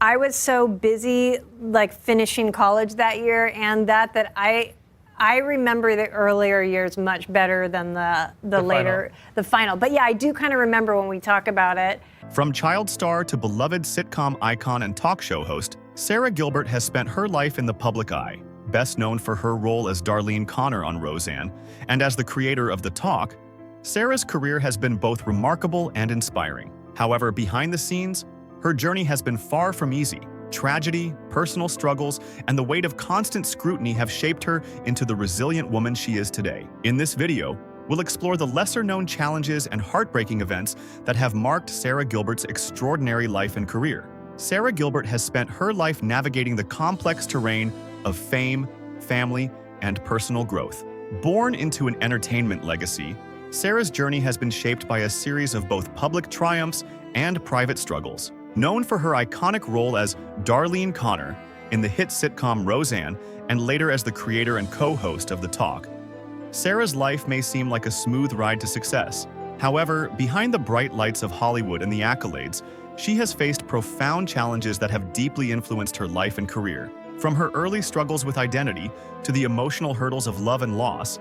I was so busy, like, finishing college that year, and that I remember the earlier years much better than the later, the final. But yeah, I do kind of remember when we talk about it. From child star to beloved sitcom icon and talk show host, Sara Gilbert has spent her life in the public eye, best known for her role as Darlene Conner on Roseanne, and as the creator of The Talk. Sara's career has been both remarkable and inspiring. However, behind the scenes, her journey has been far from easy. Tragedy, personal struggles, and the weight of constant scrutiny have shaped her into the resilient woman she is today. In this video, we'll explore the lesser-known challenges and heartbreaking events that have marked Sara Gilbert's extraordinary life and career. Sara Gilbert has spent her life navigating the complex terrain of fame, family, and personal growth. Born into an entertainment legacy, Sara's journey has been shaped by a series of both public triumphs and private struggles. Known for her iconic role as Darlene Conner in the hit sitcom Roseanne and later as the creator and co-host of The Talk, Sara's life may seem like a smooth ride to success. However, behind the bright lights of Hollywood and the accolades, she has faced profound challenges that have deeply influenced her life and career. From her early struggles with identity to the emotional hurdles of love and loss,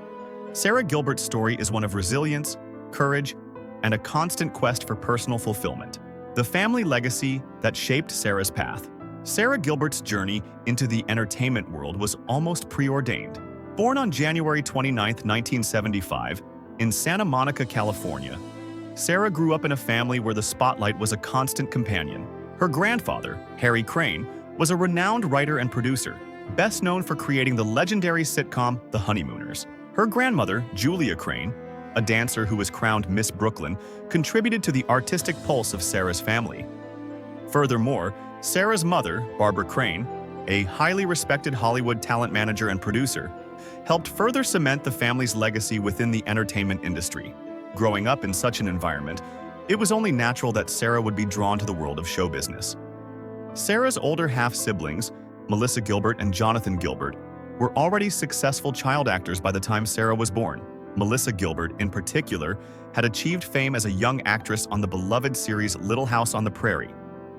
Sara Gilbert's story is one of resilience, courage, and a constant quest for personal fulfillment. The family legacy that shaped Sara's path. Sara Gilbert's journey into the entertainment world was almost preordained. Born on January 29, 1975, in Santa Monica, California, Sara grew up in a family where the spotlight was a constant companion. Her grandfather, Harry Crane, was a renowned writer and producer, best known for creating the legendary sitcom The Honeymooners. Her grandmother, Julia Crane, a dancer who was crowned Miss Brooklyn, contributed to the artistic pulse of Sara's family. Furthermore, Sara's mother, Barbara Crane, a highly respected Hollywood talent manager and producer, helped further cement the family's legacy within the entertainment industry. Growing up in such an environment, it was only natural that Sara would be drawn to the world of show business. Sara's older half-siblings, Melissa Gilbert and Jonathan Gilbert, were already successful child actors by the time Sara was born. Melissa Gilbert, in particular, had achieved fame as a young actress on the beloved series Little House on the Prairie,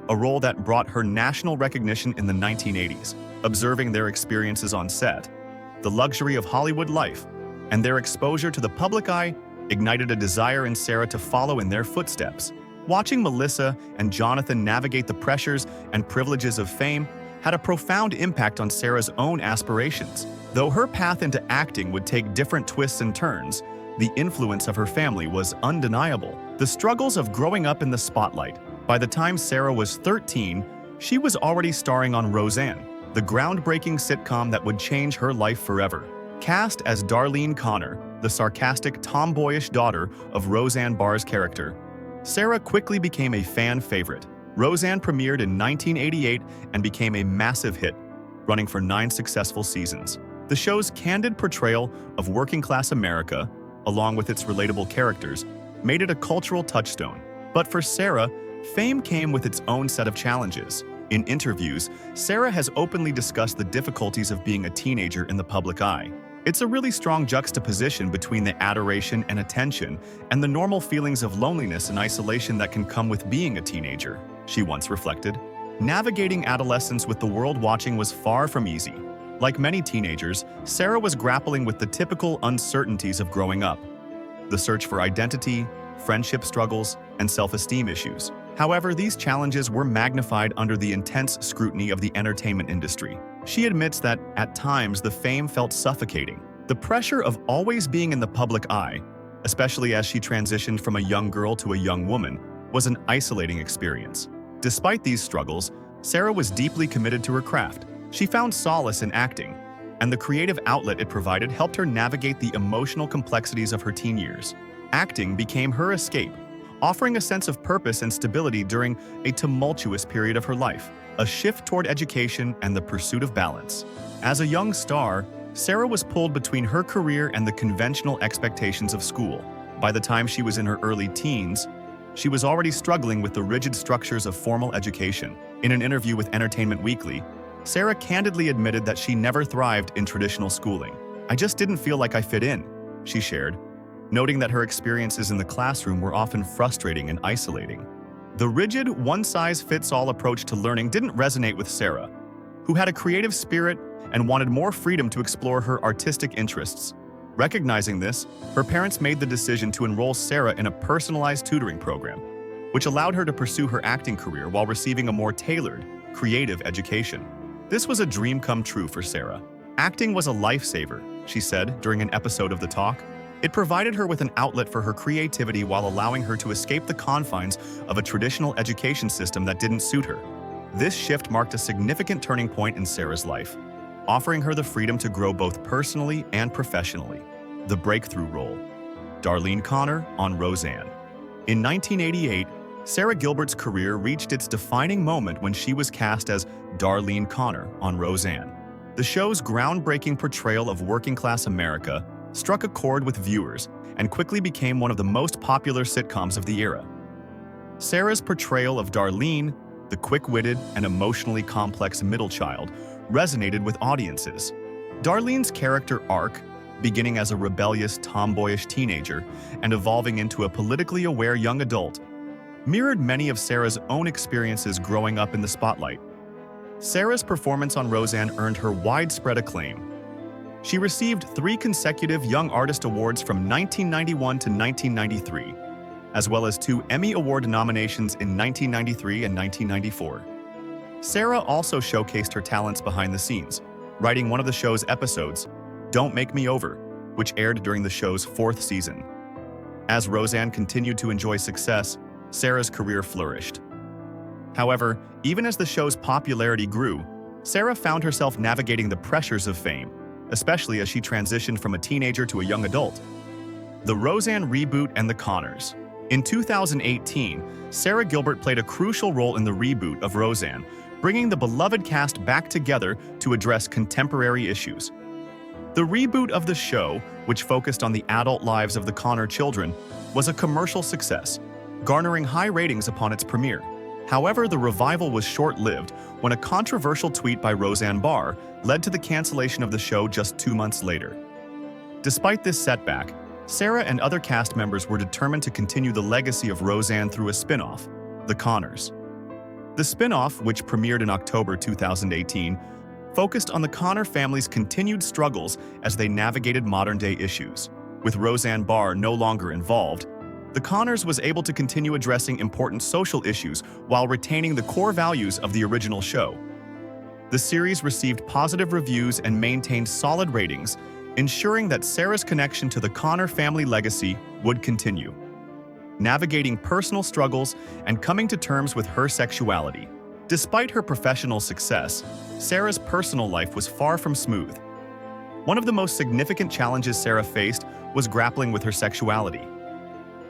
a role that brought her national recognition in the 1980s. Observing their experiences on set, the luxury of Hollywood life, and their exposure to the public eye ignited a desire in Sara to follow in their footsteps. Watching Melissa and Jonathan navigate the pressures and privileges of fame had a profound impact on Sara's own aspirations. Though her path into acting would take different twists and turns, the influence of her family was undeniable. The struggles of growing up in the spotlight. By the time Sara was 13, she was already starring on Roseanne, the groundbreaking sitcom that would change her life forever. Cast as Darlene Conner, the sarcastic, tomboyish daughter of Roseanne Barr's character, Sara quickly became a fan favorite. Roseanne premiered in 1988 and became a massive hit, running for 9 successful seasons. The show's candid portrayal of working-class America, along with its relatable characters, made it a cultural touchstone. But for Sara, fame came with its own set of challenges. In interviews, Sara has openly discussed the difficulties of being a teenager in the public eye. It's a really strong juxtaposition between the adoration and attention and the normal feelings of loneliness and isolation that can come with being a teenager, she once reflected. Navigating adolescence with the world watching was far from easy. Like many teenagers, Sara was grappling with the typical uncertainties of growing up: the search for identity, friendship struggles, and self-esteem issues. However, these challenges were magnified under the intense scrutiny of the entertainment industry. She admits that, at times, the fame felt suffocating. The pressure of always being in the public eye, especially as she transitioned from a young girl to a young woman, was an isolating experience. Despite these struggles, Sara was deeply committed to her craft. She found solace in acting, and the creative outlet it provided helped her navigate the emotional complexities of her teen years. Acting became her escape, offering a sense of purpose and stability during a tumultuous period of her life, a shift toward education and the pursuit of balance. As a young star, Sara was pulled between her career and the conventional expectations of school. By the time she was in her early teens, she was already struggling with the rigid structures of formal education. In an interview with Entertainment Weekly, Sara candidly admitted that she never thrived in traditional schooling. "I just didn't feel like I fit in," she shared, noting that her experiences in the classroom were often frustrating and isolating. The rigid, one-size-fits-all approach to learning didn't resonate with Sara, who had a creative spirit and wanted more freedom to explore her artistic interests. Recognizing this, her parents made the decision to enroll Sara in a personalized tutoring program, which allowed her to pursue her acting career while receiving a more tailored, creative education. This was a dream come true for Sara. Acting was a lifesaver, she said during an episode of The Talk. It provided her with an outlet for her creativity while allowing her to escape the confines of a traditional education system that didn't suit her. This shift marked a significant turning point in Sara's life, offering her the freedom to grow both personally and professionally. The breakthrough role. Darlene Conner on Roseanne. In 1988, Sara Gilbert's career reached its defining moment when she was cast as Darlene Conner on Roseanne. The show's groundbreaking portrayal of working-class America struck a chord with viewers and quickly became one of the most popular sitcoms of the era. Sara's portrayal of Darlene, the quick-witted and emotionally complex middle child, resonated with audiences. Darlene's character arc, beginning as a rebellious, tomboyish teenager and evolving into a politically aware young adult, mirrored many of Sara's own experiences growing up in the spotlight. Sara's performance on Roseanne earned her widespread acclaim. She received 3 consecutive Young Artist Awards from 1991 to 1993, as well as 2 Emmy Award nominations in 1993 and 1994. Sara also showcased her talents behind the scenes, writing one of the show's episodes, Don't Make Me Over, which aired during the show's 4th season. As Roseanne continued to enjoy success, Sara's career flourished. However, even as the show's popularity grew, Sara found herself navigating the pressures of fame, especially as she transitioned from a teenager to a young adult. The Roseanne reboot and the Conners. In 2018, Sara Gilbert played a crucial role in the reboot of Roseanne, bringing the beloved cast back together to address contemporary issues. The reboot of the show, which focused on the adult lives of the Conner children, was a commercial success, garnering high ratings upon its premiere. However, the revival was short-lived when a controversial tweet by Roseanne Barr led to the cancellation of the show just 2 months later. Despite this setback, Sara and other cast members were determined to continue the legacy of Roseanne through a spin-off, The Conners. The spin-off, which premiered in October 2018, focused on the Conner family's continued struggles as they navigated modern-day issues. With Roseanne Barr no longer involved, The Conners was able to continue addressing important social issues while retaining the core values of the original show. The series received positive reviews and maintained solid ratings, ensuring that Sara's connection to the Conner family legacy would continue. Navigating personal struggles and coming to terms with her sexuality. Despite her professional success, Sara's personal life was far from smooth. One of the most significant challenges Sara faced was grappling with her sexuality.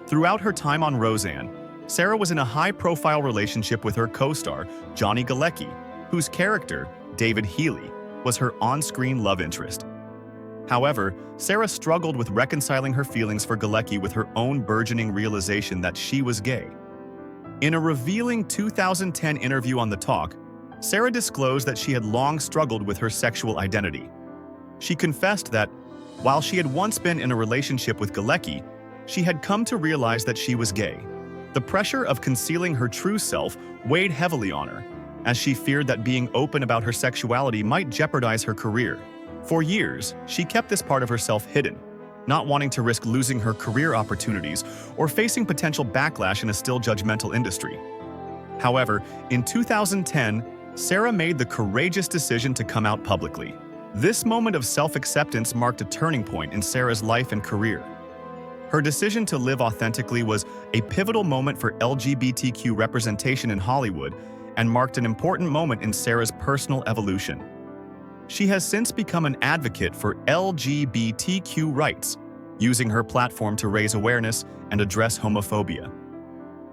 Throughout her time on Roseanne, Sara was in a high-profile relationship with her co-star, Johnny Galecki, whose character, David Healy, was her on-screen love interest. However, Sara struggled with reconciling her feelings for Galecki with her own burgeoning realization that she was gay. In a revealing 2010 interview on The Talk, Sara disclosed that she had long struggled with her sexual identity. She confessed that, while she had once been in a relationship with Galecki, she had come to realize that she was gay. The pressure of concealing her true self weighed heavily on her, as she feared that being open about her sexuality might jeopardize her career. For years, she kept this part of herself hidden, not wanting to risk losing her career opportunities or facing potential backlash in a still judgmental industry. However, in 2010, Sara made the courageous decision to come out publicly. This moment of self-acceptance marked a turning point in Sara's life and career. Her decision to live authentically was a pivotal moment for LGBTQ representation in Hollywood and marked an important moment in Sara's personal evolution. She has since become an advocate for LGBTQ rights, using her platform to raise awareness and address homophobia.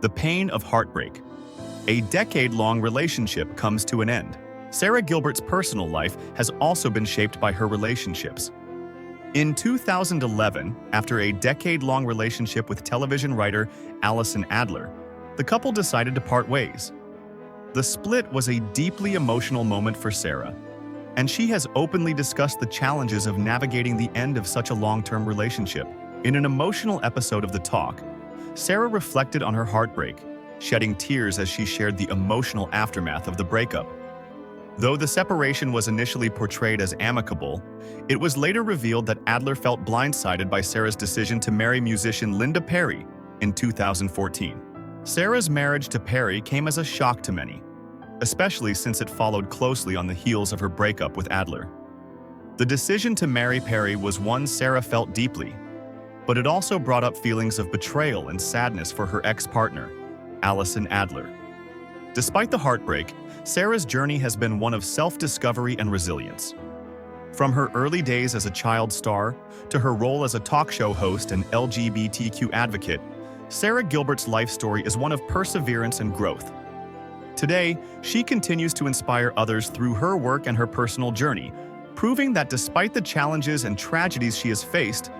The Pain of Heartbreak. A decade-long relationship comes to an end. Sara Gilbert's personal life has also been shaped by her relationships. In 2011, after a decade-long relationship with television writer Allison Adler, the couple decided to part ways. The split was a deeply emotional moment for Sara, and she has openly discussed the challenges of navigating the end of such a long-term relationship. In an emotional episode of The Talk, Sara reflected on her heartbreak, shedding tears as she shared the emotional aftermath of the breakup. Though the separation was initially portrayed as amicable, it was later revealed that Adler felt blindsided by Sara's decision to marry musician Linda Perry in 2014. Sara's marriage to Perry came as a shock to many, especially since it followed closely on the heels of her breakup with Adler. The decision to marry Perry was one Sara felt deeply, but it also brought up feelings of betrayal and sadness for her ex-partner, Allison Adler. Despite the heartbreak, Sara's journey has been one of self-discovery and resilience. From her early days as a child star to her role as a talk show host and LGBTQ advocate, Sara Gilbert's life story is one of perseverance and growth. Today, she continues to inspire others through her work and her personal journey, proving that despite the challenges and tragedies she has faced,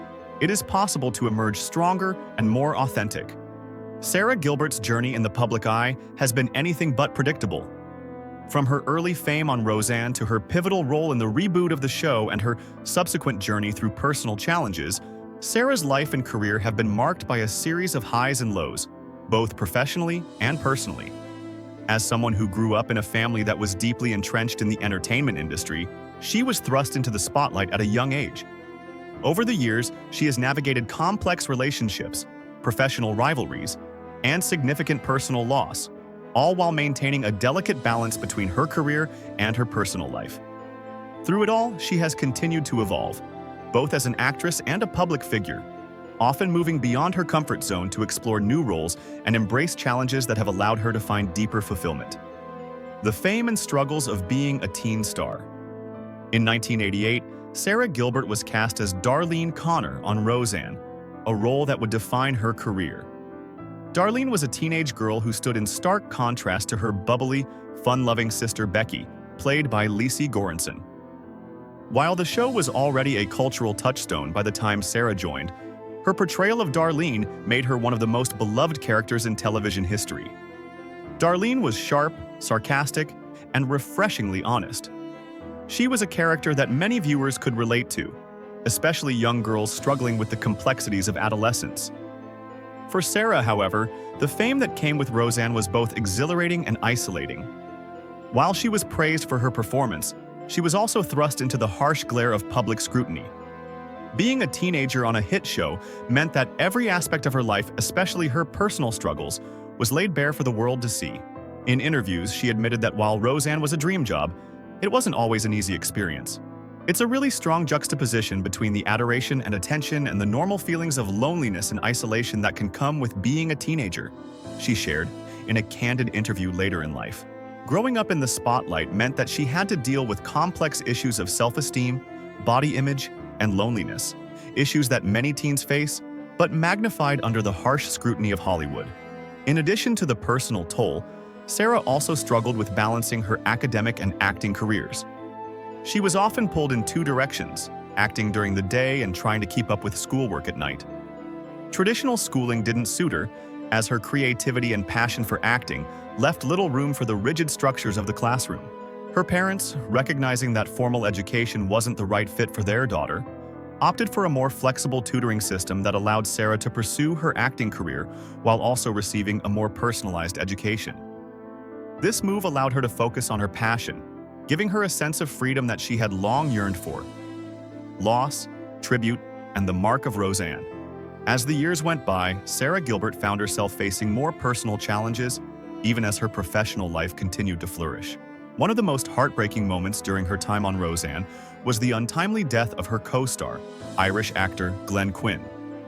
it is possible to emerge stronger and more authentic. Sara Gilbert's journey in the public eye has been anything but predictable. From her early fame on Roseanne to her pivotal role in the reboot of the show and her subsequent journey through personal challenges, Sara's life and career have been marked by a series of highs and lows, both professionally and personally. As someone who grew up in a family that was deeply entrenched in the entertainment industry, she was thrust into the spotlight at a young age. Over the years, she has navigated complex relationships, professional rivalries, and significant personal loss, all while maintaining a delicate balance between her career and her personal life. Through it all, she has continued to evolve, both as an actress and a public figure, often moving beyond her comfort zone to explore new roles and embrace challenges that have allowed her to find deeper fulfillment. The fame and struggles of being a teen star. In 1988, Sara Gilbert was cast as Darlene Conner on Roseanne, a role that would define her career. Darlene was a teenage girl who stood in stark contrast to her bubbly, fun-loving sister Becky, played by Lacey Goranson. While the show was already a cultural touchstone by the time Sara joined, her portrayal of Darlene made her one of the most beloved characters in television history. Darlene was sharp, sarcastic, and refreshingly honest. She was a character that many viewers could relate to, especially young girls struggling with the complexities of adolescence. For Sara, however, the fame that came with Roseanne was both exhilarating and isolating. While she was praised for her performance, she was also thrust into the harsh glare of public scrutiny. Being a teenager on a hit show meant that every aspect of her life, especially her personal struggles, was laid bare for the world to see. In interviews, she admitted that while Roseanne was a dream job, it wasn't always an easy experience. It's a really strong juxtaposition between the adoration and attention and the normal feelings of loneliness and isolation that can come with being a teenager, she shared in a candid interview later in life. Growing up in the spotlight meant that she had to deal with complex issues of self-esteem, body image, and loneliness, issues that many teens face, but magnified under the harsh scrutiny of Hollywood. In addition to the personal toll, Sara also struggled with balancing her academic and acting careers. She was often pulled in two directions, acting during the day and trying to keep up with schoolwork at night. Traditional schooling didn't suit her, as her creativity and passion for acting left little room for the rigid structures of the classroom. Her parents, recognizing that formal education wasn't the right fit for their daughter, opted for a more flexible tutoring system that allowed Sara to pursue her acting career while also receiving a more personalized education. This move allowed her to focus on her passion, giving her a sense of freedom that she had long yearned for. Loss, tribute, and the mark of Roseanne. As the years went by, Sara Gilbert found herself facing more personal challenges, even as her professional life continued to flourish. One of the most heartbreaking moments during her time on Roseanne was the untimely death of her co-star, Irish actor Glenn Quinn,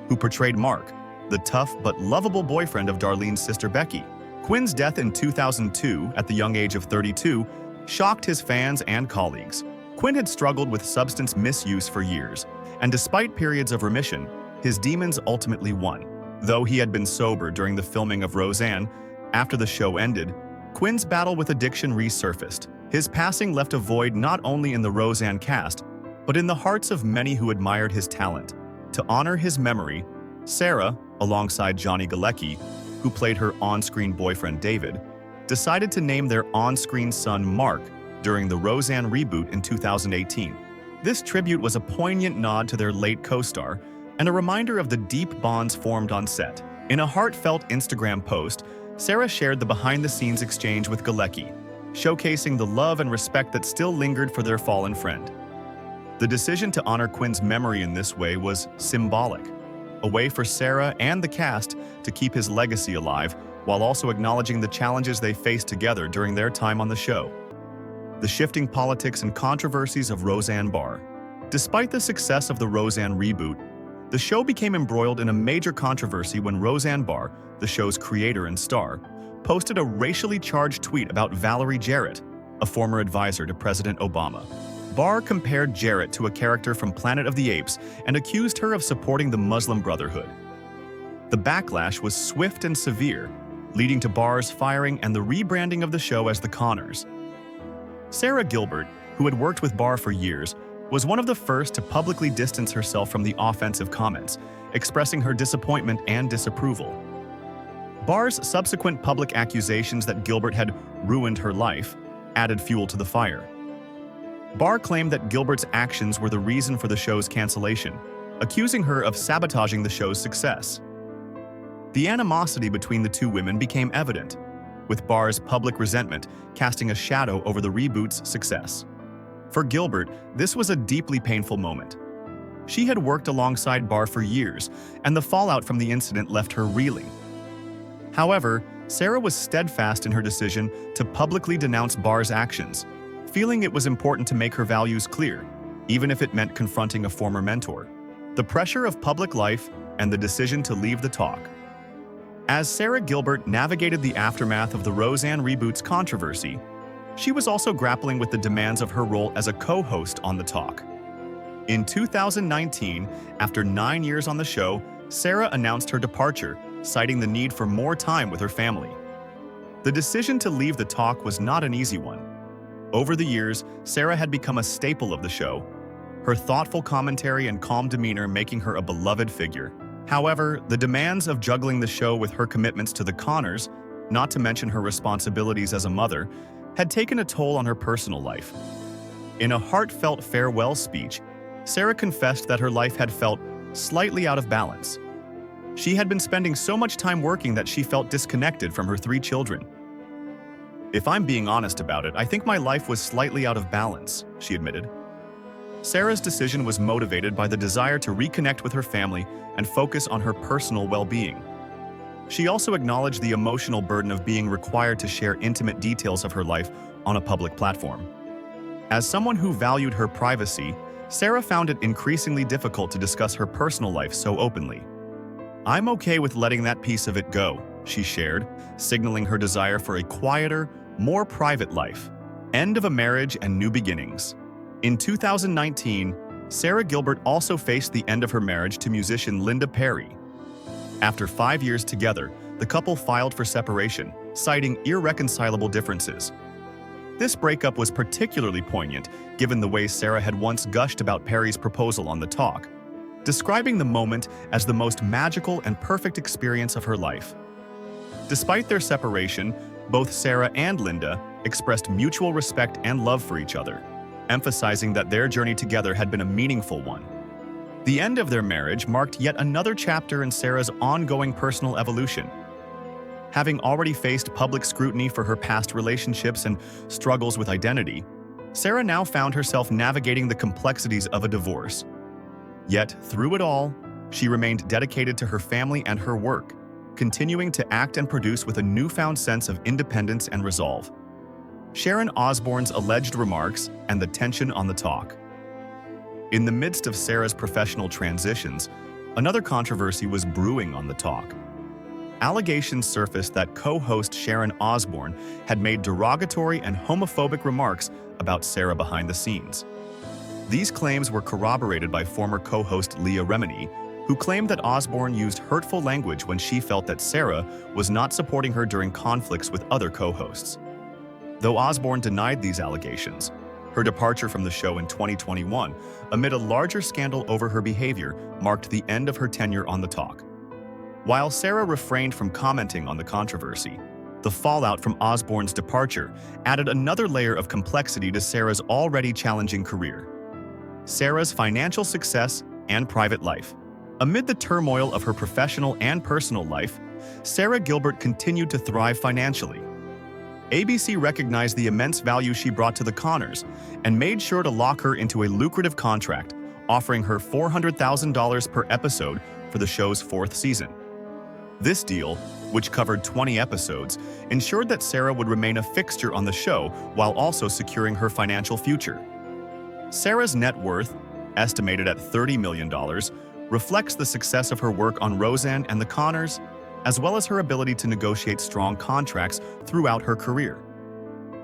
who portrayed Mark, the tough but lovable boyfriend of Darlene's sister Becky. Quinn's death in 2002, at the young age of 32, shocked his fans and colleagues. Quinn had struggled with substance misuse for years, and despite periods of remission, his demons ultimately won. Though he had been sober during the filming of Roseanne, after the show ended, Quinn's battle with addiction resurfaced. His passing left a void not only in the Roseanne cast, but in the hearts of many who admired his talent. To honor his memory, Sara, alongside Johnny Galecki, who played her on-screen boyfriend David, decided to name their on-screen son Mark during the Roseanne reboot in 2018. This tribute was a poignant nod to their late co-star and a reminder of the deep bonds formed on set. In a heartfelt Instagram post, Sara shared the behind-the-scenes exchange with Galecki, showcasing the love and respect that still lingered for their fallen friend. The decision to honor Quinn's memory in this way was symbolic, a way for Sara and the cast to keep his legacy alive while also acknowledging the challenges they faced together during their time on the show. The shifting politics and controversies of Roseanne Barr. Despite the success of the Roseanne reboot, the show became embroiled in a major controversy when Roseanne Barr, the show's creator and star, posted a racially charged tweet about Valerie Jarrett, a former advisor to President Obama. Barr compared Jarrett to a character from Planet of the Apes and accused her of supporting the Muslim Brotherhood. The backlash was swift and severe, leading to Barr's firing and the rebranding of the show as The Conners. Sara Gilbert, who had worked with Barr for years, was one of the first to publicly distance herself from the offensive comments, expressing her disappointment and disapproval. Barr's subsequent public accusations that Gilbert had ruined her life added fuel to the fire. Barr claimed that Gilbert's actions were the reason for the show's cancellation, accusing her of sabotaging the show's success. The animosity between the two women became evident, with Barr's public resentment casting a shadow over the reboot's success. For Gilbert, this was a deeply painful moment. She had worked alongside Barr for years, and the fallout from the incident left her reeling. However, Sara was steadfast in her decision to publicly denounce Barr's actions, feeling it was important to make her values clear, even if it meant confronting a former mentor. The pressure of public life and the decision to leave the talk. As Sara Gilbert navigated the aftermath of the Roseanne reboot's controversy, she was also grappling with the demands of her role as a co-host on the talk. In 2019, after 9 years on the show, Sara announced her departure, citing the need for more time with her family. The decision to leave the talk was not an easy one. Over the years, Sara had become a staple of the show, her thoughtful commentary and calm demeanor making her a beloved figure. However, the demands of juggling the show with her commitments to the Conners, not to mention her responsibilities as a mother, had taken a toll on her personal life. In a heartfelt farewell speech, Sara confessed that her life had felt slightly out of balance. She had been spending so much time working that she felt disconnected from her 3 children. "If I'm being honest about it, I think my life was slightly out of balance," she admitted. Sara's decision was motivated by the desire to reconnect with her family and focus on her personal well-being. She also acknowledged the emotional burden of being required to share intimate details of her life on a public platform. As someone who valued her privacy, Sara found it increasingly difficult to discuss her personal life so openly. "I'm okay with letting that piece of it go," she shared, signaling her desire for a quieter, more private life. End of a marriage and new beginnings. In 2019, Sara Gilbert also faced the end of her marriage to musician Linda Perry. After 5 years together, the couple filed for separation, citing irreconcilable differences. This breakup was particularly poignant given the way Sara had once gushed about Perry's proposal on the talk, describing the moment as the most magical and perfect experience of her life. Despite their separation, both Sara and Linda expressed mutual respect and love for each other, emphasizing that their journey together had been a meaningful one. The end of their marriage marked yet another chapter in Sara's ongoing personal evolution. Having already faced public scrutiny for her past relationships and struggles with identity, Sara now found herself navigating the complexities of a divorce. Yet, through it all, she remained dedicated to her family and her work, continuing to act and produce with a newfound sense of independence and resolve. Sharon Osbourne's alleged remarks and the tension on the talk. In the midst of Sara's professional transitions, another controversy was brewing on the talk. Allegations surfaced that co-host Sharon Osbourne had made derogatory and homophobic remarks about Sara behind the scenes. These claims were corroborated by former co-host Leah Remini, who claimed that Osbourne used hurtful language when she felt that Sara was not supporting her during conflicts with other co-hosts. Though Osbourne denied these allegations, her departure from the show in 2021, amid a larger scandal over her behavior, marked the end of her tenure on the talk. While Sara refrained from commenting on the controversy, the fallout from Osbourne's departure added another layer of complexity to Sara's already challenging career. Sara's financial success and private life. Amid the turmoil of her professional and personal life, Sara Gilbert continued to thrive financially. ABC recognized the immense value she brought to the Conners and made sure to lock her into a lucrative contract, offering her $400,000 per episode for the show's 4th season. This deal, which covered 20 episodes, ensured that Sara would remain a fixture on the show while also securing her financial future. Sara's net worth, estimated at $30 million, reflects the success of her work on Roseanne and the Conners, as well as her ability to negotiate strong contracts throughout her career.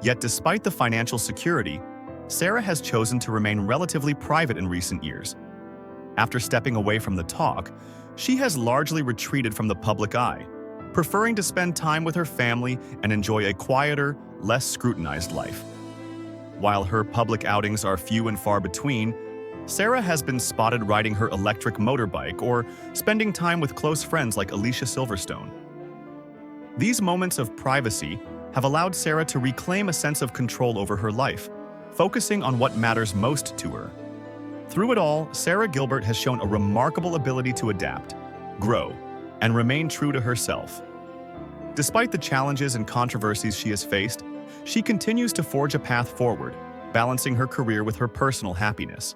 Yet despite the financial security, Sara has chosen to remain relatively private in recent years. After stepping away from the talk, she has largely retreated from the public eye, preferring to spend time with her family and enjoy a quieter, less scrutinized life. While her public outings are few and far between, Sara has been spotted riding her electric motorbike or spending time with close friends like Alicia Silverstone. These moments of privacy have allowed Sara to reclaim a sense of control over her life, focusing on what matters most to her. Through it all, Sara Gilbert has shown a remarkable ability to adapt, grow, and remain true to herself. Despite the challenges and controversies she has faced, she continues to forge a path forward, balancing her career with her personal happiness.